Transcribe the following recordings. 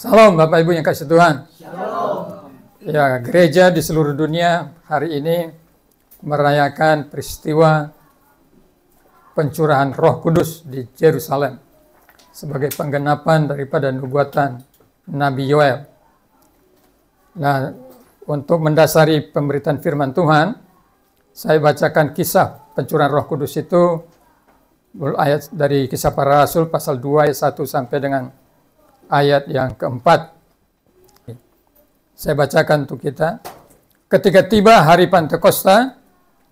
Salam Bapak Ibu yang kasih Tuhan. Shalom. Ya, gereja di seluruh dunia hari ini merayakan peristiwa pencurahan Roh Kudus di Yerusalem sebagai penggenapan daripada nubuatan Nabi Yoel. Nah, untuk mendasari pemberitaan firman Tuhan, saya bacakan kisah pencurahan Roh Kudus itu ayat dari Kisah Para Rasul pasal 2 ayat 1 sampai dengan ayat yang keempat. Saya bacakan untuk kita. Ketika tiba hari Pantekosta,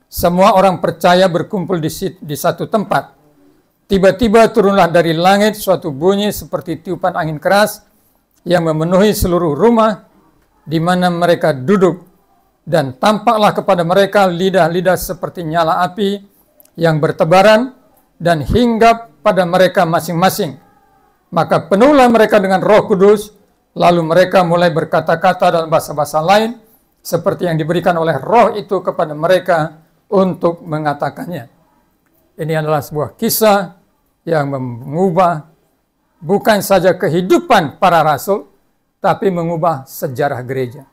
semua orang percaya berkumpul di satu tempat. Tiba-tiba turunlah dari langit suatu bunyi seperti tiupan angin keras yang memenuhi seluruh rumah di mana mereka duduk. Dan tampaklah kepada mereka lidah-lidah seperti nyala api yang bertebaran dan hinggap pada mereka masing-masing. Maka penuhlah mereka dengan Roh Kudus, lalu mereka mulai berkata-kata dalam bahasa-bahasa lain, seperti yang diberikan oleh Roh itu kepada mereka untuk mengatakannya. Ini adalah sebuah kisah yang mengubah bukan saja kehidupan para rasul, tapi mengubah sejarah gereja.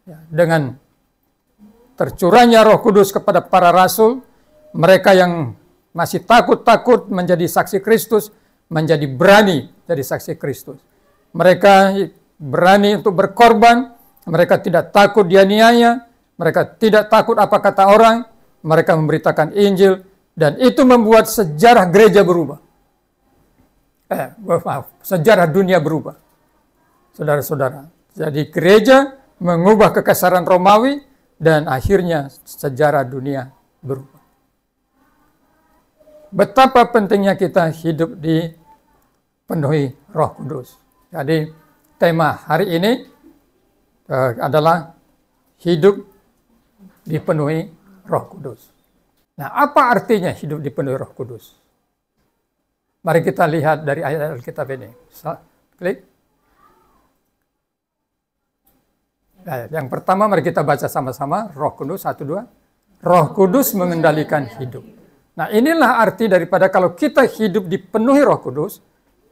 Ya, dengan tercurahnya Roh Kudus kepada para rasul, mereka yang masih takut-takut menjadi saksi Kristus, menjadi berani jadi saksi Kristus. Mereka berani untuk berkorban, mereka tidak takut dianiaya, mereka tidak takut apa kata orang, mereka memberitakan Injil, dan itu membuat sejarah gereja berubah. Sejarah dunia berubah. Saudara-saudara, jadi gereja mengubah kekasaran Romawi, dan akhirnya sejarah dunia berubah. Betapa pentingnya kita hidup dipenuhi Roh Kudus. Jadi tema hari ini adalah hidup dipenuhi Roh Kudus. Nah, apa artinya hidup dipenuhi Roh Kudus? Mari kita lihat dari ayat Alkitab ini. Klik. Nah, yang pertama mari kita baca sama-sama Roh Kudus 1 2. Roh Kudus mengendalikan hidup. Nah, inilah arti daripada kalau kita hidup dipenuhi Roh Kudus,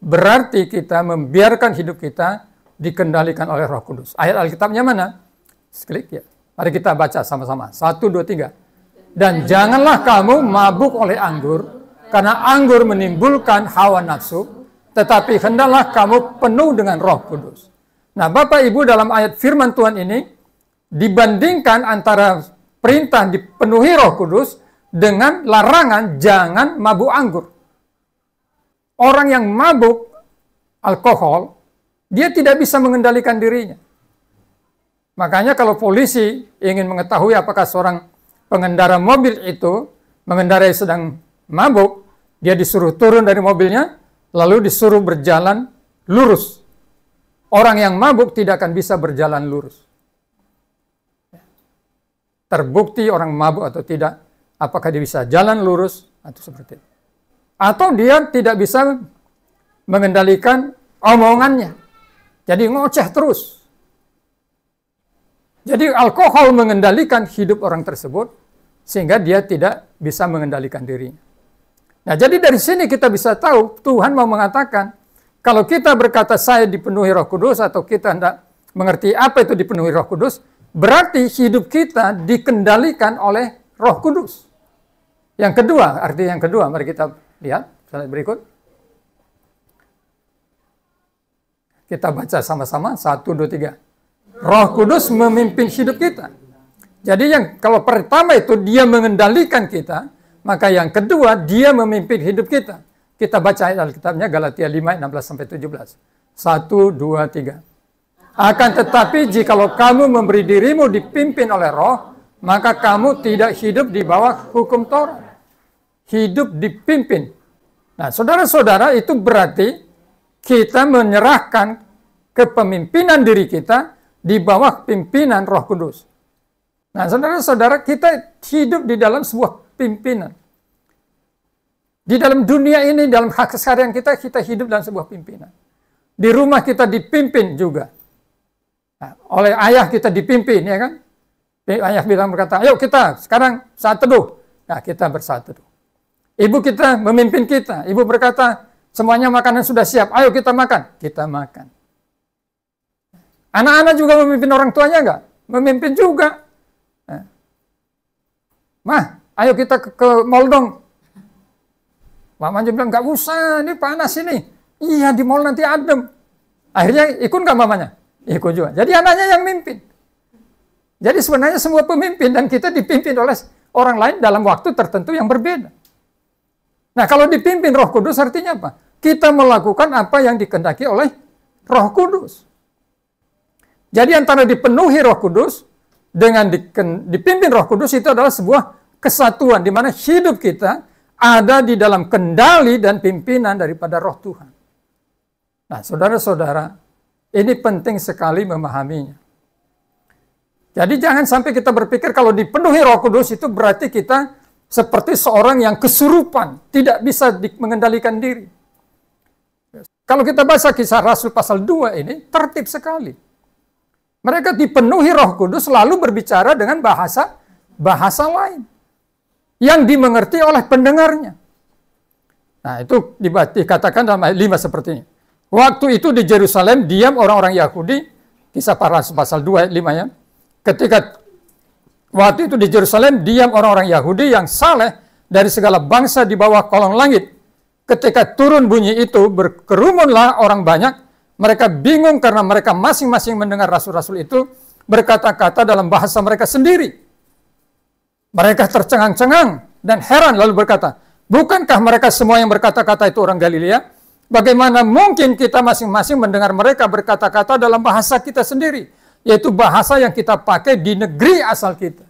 berarti kita membiarkan hidup kita dikendalikan oleh Roh Kudus. Ayat Alkitabnya mana? Klik ya. Mari kita baca sama-sama. 1 2 3. Dan janganlah kamu mabuk oleh anggur, karena anggur menimbulkan hawa nafsu, tetapi hendaklah kamu penuh dengan Roh Kudus. Nah, Bapak Ibu, dalam ayat firman Tuhan ini dibandingkan antara perintah dipenuhi Roh Kudus dengan larangan jangan mabuk anggur. Orang yang mabuk alkohol, dia tidak bisa mengendalikan dirinya. Makanya kalau polisi ingin mengetahui apakah seorang pengendara mobil itu mengendarai sedang mabuk, dia disuruh turun dari mobilnya, lalu disuruh berjalan lurus. Orang yang mabuk tidak akan bisa berjalan lurus. Terbukti orang mabuk atau tidak, apakah dia bisa jalan lurus atau seperti itu. Atau dia tidak bisa mengendalikan omongannya. Jadi ngoceh terus. Jadi alkohol mengendalikan hidup orang tersebut sehingga dia tidak bisa mengendalikan dirinya. Nah, jadi dari sini kita bisa tahu Tuhan mau mengatakan kalau kita berkata saya dipenuhi Roh Kudus atau kita hendak mengerti apa itu dipenuhi Roh Kudus, berarti hidup kita dikendalikan oleh Roh Kudus. Yang kedua, arti yang kedua, mari kita lihat slide berikut. Kita baca sama-sama 1 2 3. Roh Kudus memimpin hidup kita. Jadi yang kalau pertama itu dia mengendalikan kita, maka yang kedua dia memimpin hidup kita. Kita baca ayat Alkitabnya Galatia 5 ayat 16 sampai 17. 1 2 3. Akan tetapi jikalau kamu memberi dirimu dipimpin oleh Roh, maka kamu tidak hidup di bawah hukum Taurat. Hidup dipimpin. Nah, saudara-saudara, itu berarti kita menyerahkan kepemimpinan diri kita di bawah pimpinan Roh Kudus. Nah, saudara-saudara, kita hidup di dalam sebuah pimpinan. Di dalam dunia ini, dalam hak keseharian kita hidup dalam sebuah pimpinan. Di rumah kita dipimpin juga. Nah, oleh ayah kita dipimpin, ya kan? Ayah bilang berkata, ayo kita sekarang saat teduh. Nah, kita bersaat teduh. Ibu kita memimpin kita. Ibu berkata, semuanya makanan sudah siap. Ayo kita makan. Kita makan. Anak-anak juga memimpin orang tuanya enggak? Memimpin juga. Mah, ayo kita ke mall dong. Mamanya bilang, nggak usah, ini panas ini. Iya, di mall nanti adem. Akhirnya ikut nggak mamanya? Ikut juga. Jadi anaknya yang mimpin. Jadi sebenarnya semua pemimpin, dan kita dipimpin oleh orang lain dalam waktu tertentu yang berbeda. Nah, kalau dipimpin Roh Kudus artinya apa? Kita melakukan apa yang dikehendaki oleh Roh Kudus. Jadi antara dipenuhi Roh Kudus dengan dipimpin Roh Kudus itu adalah sebuah kesatuan di mana hidup kita ada di dalam kendali dan pimpinan daripada Roh Tuhan. Nah, saudara-saudara, ini penting sekali memahaminya. Jadi jangan sampai kita berpikir kalau dipenuhi Roh Kudus itu berarti kita seperti seorang yang kesurupan, tidak bisa mengendalikan diri. Kalau kita baca Kisah Rasul pasal 2 ini, tertib sekali. Mereka dipenuhi Roh Kudus lalu berbicara dengan bahasa lain yang dimengerti oleh pendengarnya. Nah, itu dikatakan dalam ayat 5 seperti ini. Waktu itu di Yerusalem diam orang-orang Yahudi, Kisah Para Rasul pasal 2 ayat 5 ya. Ketika waktu itu di Yerusalem diam orang-orang Yahudi yang saleh dari segala bangsa di bawah kolong langit. Ketika turun bunyi itu, berkerumunlah orang banyak. Mereka bingung karena mereka masing-masing mendengar rasul-rasul itu berkata-kata dalam bahasa mereka sendiri. Mereka tercengang-cengang dan heran lalu berkata, bukankah mereka semua yang berkata-kata itu orang Galilea? Bagaimana mungkin kita masing-masing mendengar mereka berkata-kata dalam bahasa kita sendiri? Yaitu bahasa yang kita pakai di negeri asal kita.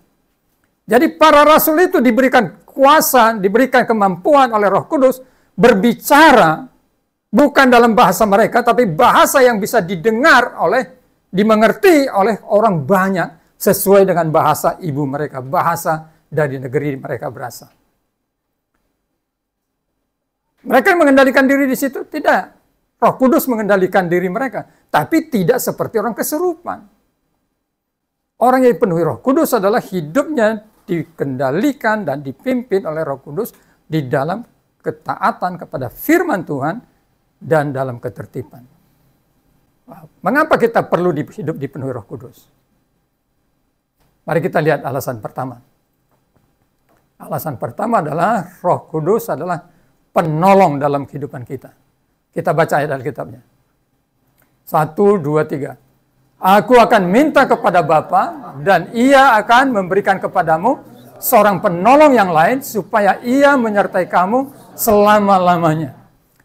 Jadi para rasul itu diberikan kuasa, diberikan kemampuan oleh Roh Kudus berbicara bukan dalam bahasa mereka, tapi bahasa yang bisa dimengerti oleh orang banyak sesuai dengan bahasa ibu mereka, bahasa dari negeri mereka berasal. Mereka mengendalikan diri di situ? Tidak. Roh Kudus mengendalikan diri mereka, tapi tidak seperti orang kesurupan. Orang yang dipenuhi Roh Kudus adalah hidupnya dikendalikan dan dipimpin oleh Roh Kudus di dalam ketaatan kepada firman Tuhan dan dalam ketertiban. Mengapa kita perlu hidup dipenuhi Roh Kudus? Mari kita lihat alasan pertama. Alasan pertama adalah Roh Kudus adalah penolong dalam kehidupan kita. Kita baca ayat Alkitabnya. 1, 2, 3. Aku akan minta kepada Bapa dan Ia akan memberikan kepadamu seorang penolong yang lain supaya Ia menyertai kamu selama-lamanya.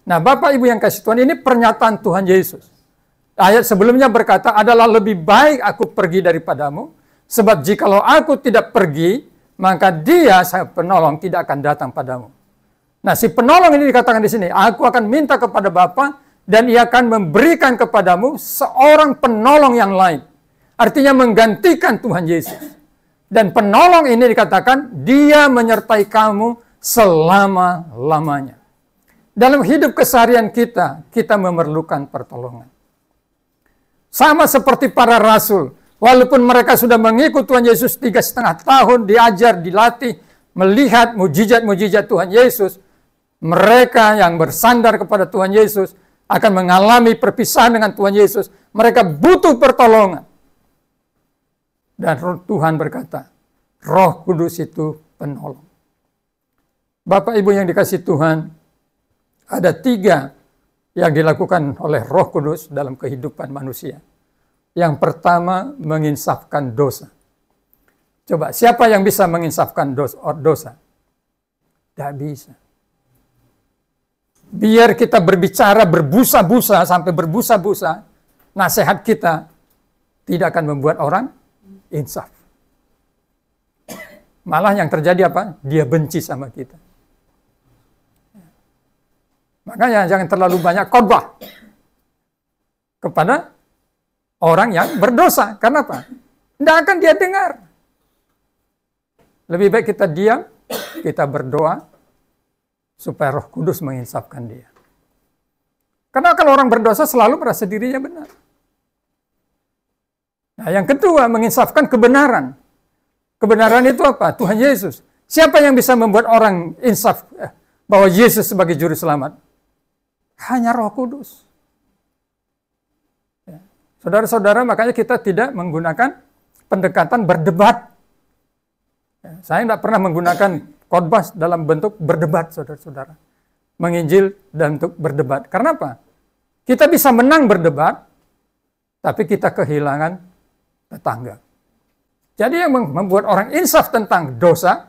Nah, Bapak Ibu yang kasih Tuhan, ini pernyataan Tuhan Yesus. Ayat sebelumnya berkata, adalah lebih baik aku pergi daripadamu, sebab jikalau aku tidak pergi, maka Dia, saya penolong, tidak akan datang padamu. Nah, si penolong ini dikatakan di sini, aku akan minta kepada Bapa dan Ia akan memberikan kepadamu seorang penolong yang lain. Artinya menggantikan Tuhan Yesus. Dan penolong ini dikatakan, Dia menyertai kamu selama-lamanya. Dalam hidup keseharian kita, kita memerlukan pertolongan. Sama seperti para rasul, walaupun mereka sudah mengikut Tuhan Yesus 3,5 tahun, diajar, dilatih, melihat mujizat-mujizat Tuhan Yesus, mereka yang bersandar kepada Tuhan Yesus akan mengalami perpisahan dengan Tuhan Yesus. Mereka butuh pertolongan. Dan Tuhan berkata, Roh Kudus itu penolong. Bapak Ibu yang dikasihi Tuhan, ada 3 yang dilakukan oleh Roh Kudus dalam kehidupan manusia. Yang pertama, menginsafkan dosa. Coba, siapa yang bisa menginsafkan dosa? Tidak bisa. Biar kita berbicara berbusa-busa, sampai berbusa-busa, nasihat kita tidak akan membuat orang insaf. Malah yang terjadi apa? Dia benci sama kita. Makanya jangan terlalu banyak khotbah kepada orang yang berdosa. Karena apa? Tidak akan dia dengar. Lebih baik kita diam, kita berdoa, supaya Roh Kudus menginsafkan dia. Karena kalau orang berdosa selalu merasa dirinya benar. Nah, yang kedua, menginsafkan kebenaran. Kebenaran itu apa? Tuhan Yesus. Siapa yang bisa membuat orang insaf bahwa Yesus sebagai juru selamat? Hanya Roh Kudus. Saudara-saudara, makanya kita tidak menggunakan pendekatan berdebat. Saya tidak pernah menggunakan khotbah dalam bentuk berdebat, saudara-saudara. Menginjil dalam bentuk berdebat. Karena apa? Kita bisa menang berdebat, tapi kita kehilangan tetangga. Jadi yang membuat orang insaf tentang dosa,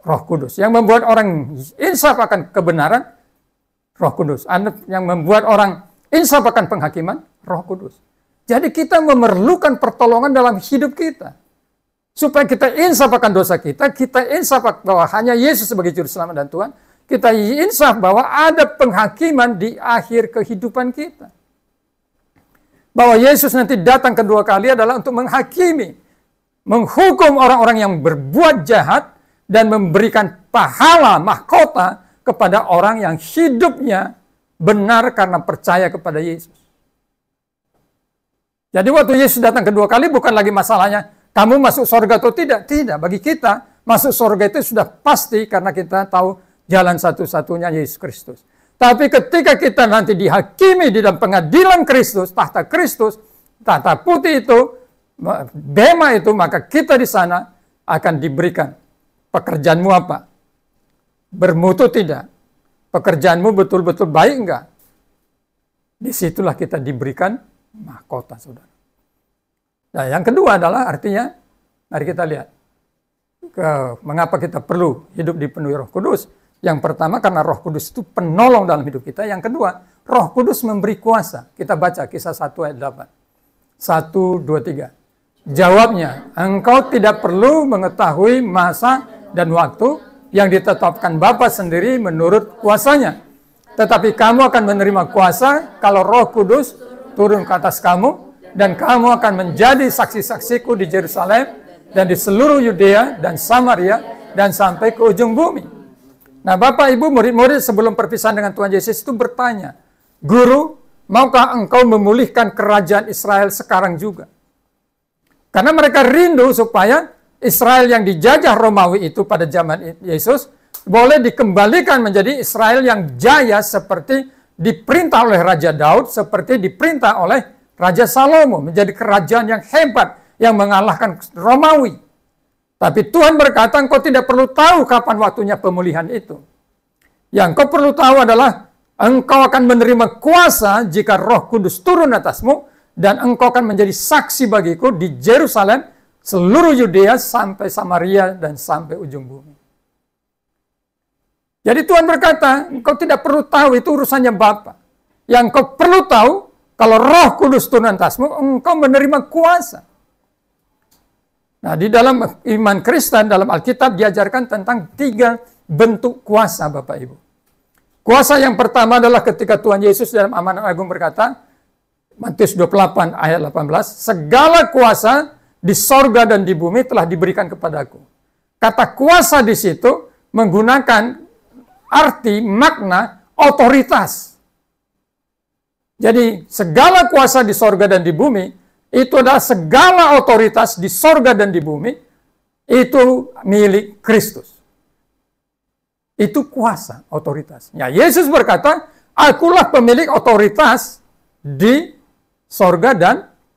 Roh Kudus. Yang membuat orang insaf akan kebenaran, Roh Kudus. Yang membuat orang insaf akan penghakiman, Roh Kudus. Jadi kita memerlukan pertolongan dalam hidup kita. Supaya kita insaf akan dosa kita insaf bahwa hanya Yesus sebagai Juru Selamat dan Tuhan, kita insaf bahwa ada penghakiman di akhir kehidupan kita. Bahwa Yesus nanti datang kedua kali adalah untuk menghakimi, menghukum orang-orang yang berbuat jahat, dan memberikan pahala mahkota kepada orang yang hidupnya benar karena percaya kepada Yesus. Jadi waktu Yesus datang kedua kali bukan lagi masalahnya kamu masuk surga atau tidak. Tidak, bagi kita masuk surga itu sudah pasti karena kita tahu jalan satu-satunya Yesus Kristus. Tapi ketika kita nanti dihakimi di dalam pengadilan Kristus, tahta Kristus, tahta putih itu, bema itu, maka kita di sana akan diberikan pekerjaanmu apa? Bermutu tidak? Pekerjaanmu betul-betul baik enggak? Disitulah kita diberikan mahkota, saudara. Nah, yang kedua adalah artinya, mari kita lihat. Mengapa kita perlu hidup dipenuhi Roh Kudus? Yang pertama karena Roh Kudus itu penolong dalam hidup kita. Yang kedua, Roh Kudus memberi kuasa. Kita baca Kisah 1 ayat 8. 1, 2, 3. Jawabnya, engkau tidak perlu mengetahui masa dan waktu yang ditetapkan Bapa sendiri menurut kuasanya. Tetapi kamu akan menerima kuasa kalau Roh Kudus turun ke atas kamu, dan kamu akan menjadi saksi-saksiku di Yerusalem dan di seluruh Yudea dan Samaria dan sampai ke ujung bumi. Nah, Bapak Ibu murid-murid sebelum perpisahan dengan Tuhan Yesus itu bertanya, Guru, maukah engkau memulihkan kerajaan Israel sekarang juga? Karena mereka rindu supaya Israel yang dijajah Romawi itu pada zaman Yesus boleh dikembalikan menjadi Israel yang jaya seperti diperintah oleh Raja Daud, seperti diperintah oleh Raja Salomo, menjadi kerajaan yang hebat, yang mengalahkan Romawi. Tapi Tuhan berkata, engkau tidak perlu tahu kapan waktunya pemulihan itu. Yang kau perlu tahu adalah, engkau akan menerima kuasa jika Roh Kudus turun atasmu, dan engkau akan menjadi saksi bagiku di Yerusalem, seluruh Yudea, sampai Samaria, dan sampai ujung bumi. Jadi Tuhan berkata, engkau tidak perlu tahu, itu urusannya Bapa. Yang engkau perlu tahu, kalau Roh Kudus turun atasmu, engkau menerima kuasa. Nah, di dalam iman Kristen, dalam Alkitab diajarkan tentang 3 bentuk kuasa, Bapak Ibu. Kuasa yang pertama adalah ketika Tuhan Yesus dalam Amanat Agung berkata, Matius 28 ayat 18, segala kuasa di sorga dan di bumi telah diberikan kepadaku. Kata kuasa di situ menggunakan arti, makna, otoritas. Jadi segala kuasa di sorga dan di bumi, itu adalah segala otoritas di sorga dan di bumi, itu milik Kristus. Itu kuasa, otoritas. Ya, Yesus berkata, akulah pemilik otoritas di sorga dan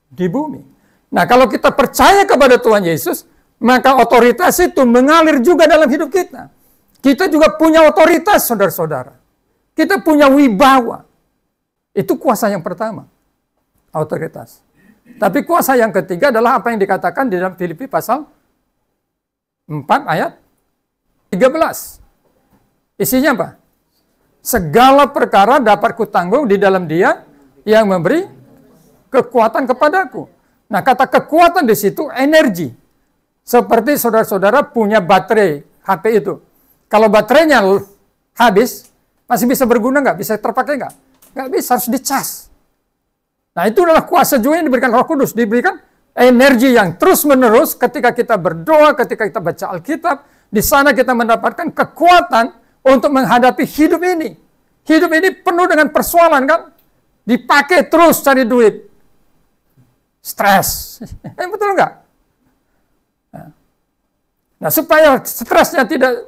di bumi. Nah, kalau kita percaya kepada Tuhan Yesus, maka otoritas itu mengalir juga dalam hidup kita. Kita juga punya otoritas, saudara-saudara. Kita punya wibawa. Itu kuasa yang pertama, otoritas. Tapi kuasa yang ketiga adalah apa yang dikatakan di dalam Filipi pasal 4 ayat 13. Isinya apa? Segala perkara dapat kutanggung di dalam Dia yang memberi kekuatan kepadaku. Nah, kata kekuatan di situ energi. Seperti saudara-saudara punya baterai HP itu. Kalau baterainya habis, masih bisa berguna nggak? Bisa terpakai nggak? Nggak bisa, harus dicas. Nah, itu adalah kuasa juga yang diberikan Roh Kudus. Diberikan energi yang terus-menerus ketika kita berdoa, ketika kita baca Alkitab. Di sana kita mendapatkan kekuatan untuk menghadapi hidup ini. Hidup ini penuh dengan persoalan, kan? Dipakai terus cari duit. Stres. Betul nggak? Nah, supaya stresnya tidak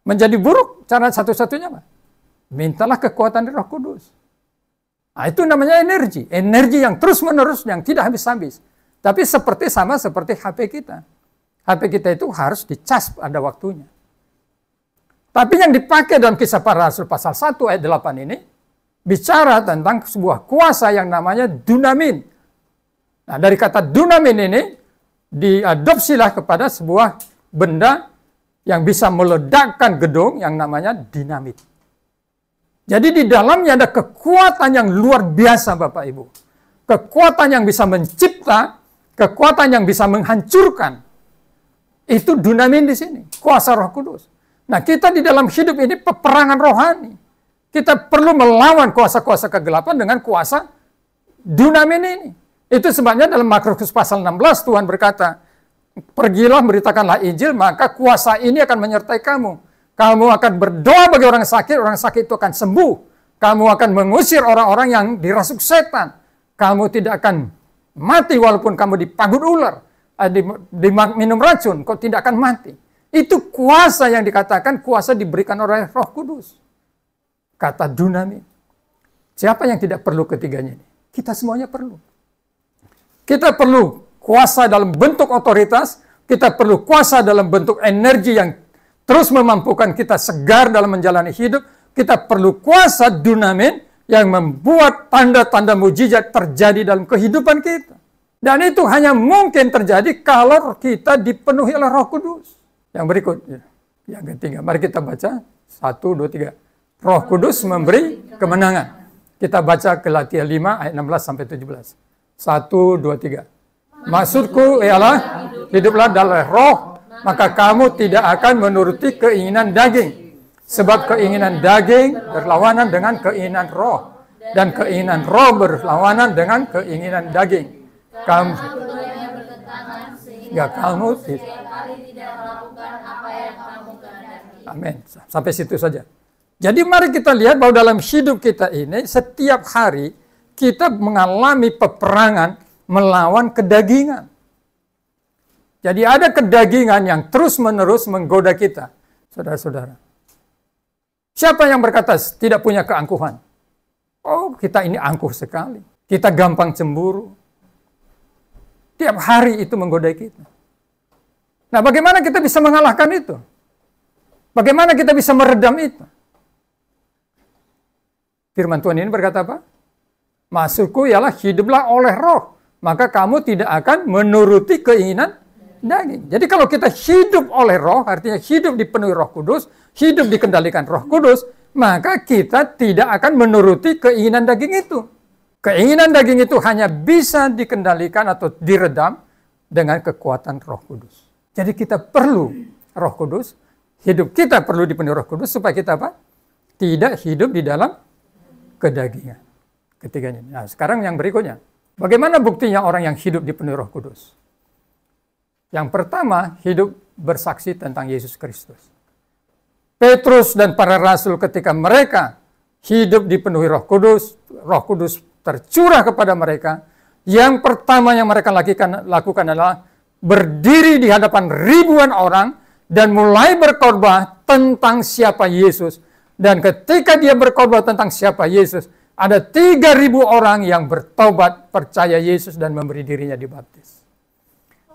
menjadi buruk, cara satu-satunya apa? Mintalah kekuatan dari Roh Kudus. Nah, itu namanya energi. Energi yang terus-menerus, yang tidak habis-habis. Tapi sama seperti HP kita. HP kita itu harus dicas pada waktunya. Tapi yang dipakai dalam Kisah Para Rasul pasal 1 ayat 8 ini, bicara tentang sebuah kuasa yang namanya dunamin. Nah, dari kata dunamin ini, diadopsilah kepada sebuah benda yang bisa meledakkan gedung yang namanya dinamit. Jadi di dalamnya ada kekuatan yang luar biasa, Bapak Ibu. Kekuatan yang bisa mencipta, kekuatan yang bisa menghancurkan. Itu dunamin di sini, kuasa Roh Kudus. Nah, kita di dalam hidup ini peperangan rohani. Kita perlu melawan kuasa-kuasa kegelapan dengan kuasa dunamin ini. Itu sebabnya dalam Markus pasal 16 Tuhan berkata, pergilah beritakanlah Injil, maka kuasa ini akan menyertai kamu. Kamu akan berdoa bagi orang sakit itu akan sembuh. Kamu akan mengusir orang-orang yang dirasuk setan. Kamu tidak akan mati walaupun kamu dipagut ular, diminum racun, kau tidak akan mati. Itu kuasa yang dikatakan kuasa diberikan oleh Roh Kudus. Kata dunamin. Siapa yang tidak perlu ketiganya ini? Kita semuanya perlu. Kita perlu kuasa dalam bentuk otoritas, kita perlu kuasa dalam bentuk energi yang terus memampukan kita segar dalam menjalani hidup. Kita perlu kuasa dunamin yang membuat tanda-tanda mujizat terjadi dalam kehidupan kita. Dan itu hanya mungkin terjadi kalau kita dipenuhi oleh Roh Kudus. Yang berikutnya, yang ketiga, mari kita baca 1, 2, 3. Roh Kudus memberi kemenangan. Kita baca Galatia 5 ayat 16 sampai 17. 1, 2, 3. Maksudku ialah hiduplah dalam roh, maka kamu tidak akan menuruti keinginan daging. Sebab keinginan daging berlawanan dengan keinginan roh, dan keinginan roh berlawanan dengan keinginan daging. Kamu tidak. Amin. Sampai situ saja. Jadi mari kita lihat bahwa dalam hidup kita ini setiap hari kita mengalami peperangan melawan kedagingan. Jadi ada kedagingan yang terus-menerus menggoda kita, saudara-saudara. Siapa yang berkata tidak punya keangkuhan? Oh, kita ini angkuh sekali. Kita gampang cemburu. Tiap hari itu menggoda kita. Nah, bagaimana kita bisa mengalahkan itu? Bagaimana kita bisa meredam itu? Firman Tuhan ini berkata apa? Maksudku ialah hiduplah oleh roh, maka kamu tidak akan menuruti keinginan daging. Jadi kalau kita hidup oleh roh, artinya hidup dipenuhi Roh Kudus, hidup dikendalikan Roh Kudus, maka kita tidak akan menuruti keinginan daging itu. Keinginan daging itu hanya bisa dikendalikan atau diredam dengan kekuatan Roh Kudus. Jadi kita perlu Roh Kudus, hidup kita perlu dipenuhi Roh Kudus supaya kita apa? Tidak hidup di dalam kedagingan. Ketiganya. Nah, sekarang yang berikutnya. Bagaimana buktinya orang yang hidup dipenuhi Roh Kudus? Yang pertama, hidup bersaksi tentang Yesus Kristus. Petrus dan para rasul ketika mereka hidup dipenuhi Roh Kudus tercurah kepada mereka. Yang pertama yang mereka lakukan adalah berdiri di hadapan ribuan orang dan mulai berkhotbah tentang siapa Yesus. Dan ketika dia berkhotbah tentang siapa Yesus, ada 3.000 orang yang bertobat, percaya Yesus dan memberi dirinya dibaptis.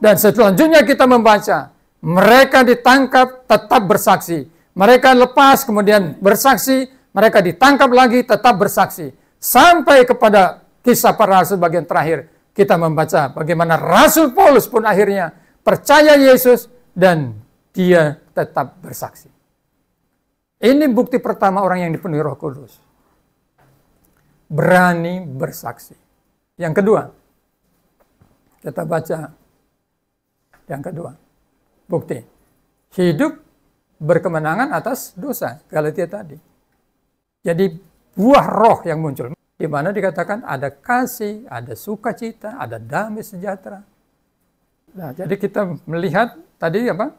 Dan selanjutnya kita membaca, mereka ditangkap tetap bersaksi. Mereka lepas kemudian bersaksi, mereka ditangkap lagi tetap bersaksi. Sampai kepada Kisah Para Rasul bagian terakhir, kita membaca bagaimana Rasul Paulus pun akhirnya percaya Yesus dan dia tetap bersaksi. Ini bukti pertama orang yang dipenuhi Roh Kudus. Berani bersaksi. Yang kedua, kita baca yang kedua. Bukti. Hidup berkemenangan atas dosa. Galatia tadi. Jadi buah roh yang muncul. Di mana dikatakan ada kasih, ada sukacita, ada damai sejahtera. Nah, jadi kita melihat tadi apa?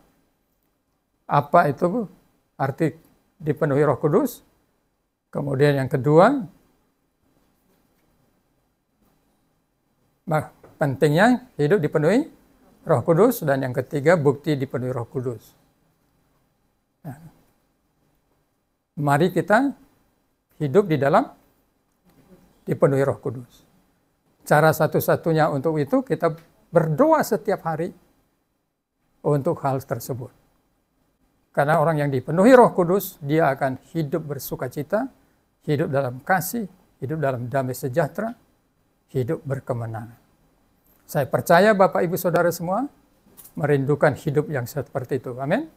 Apa itu arti dipenuhi Roh Kudus? Kemudian yang kedua, pentingnya hidup dipenuhi Roh Kudus, dan yang ketiga bukti dipenuhi Roh Kudus. Nah, mari kita hidup di dalam dipenuhi Roh Kudus. Cara satu-satunya untuk itu kita berdoa setiap hari untuk hal tersebut. Karena orang yang dipenuhi Roh Kudus, dia akan hidup bersukacita, hidup dalam kasih, hidup dalam damai sejahtera, hidup berkemenangan. Saya percaya Bapak Ibu Saudara semua merindukan hidup yang seperti itu. Amin.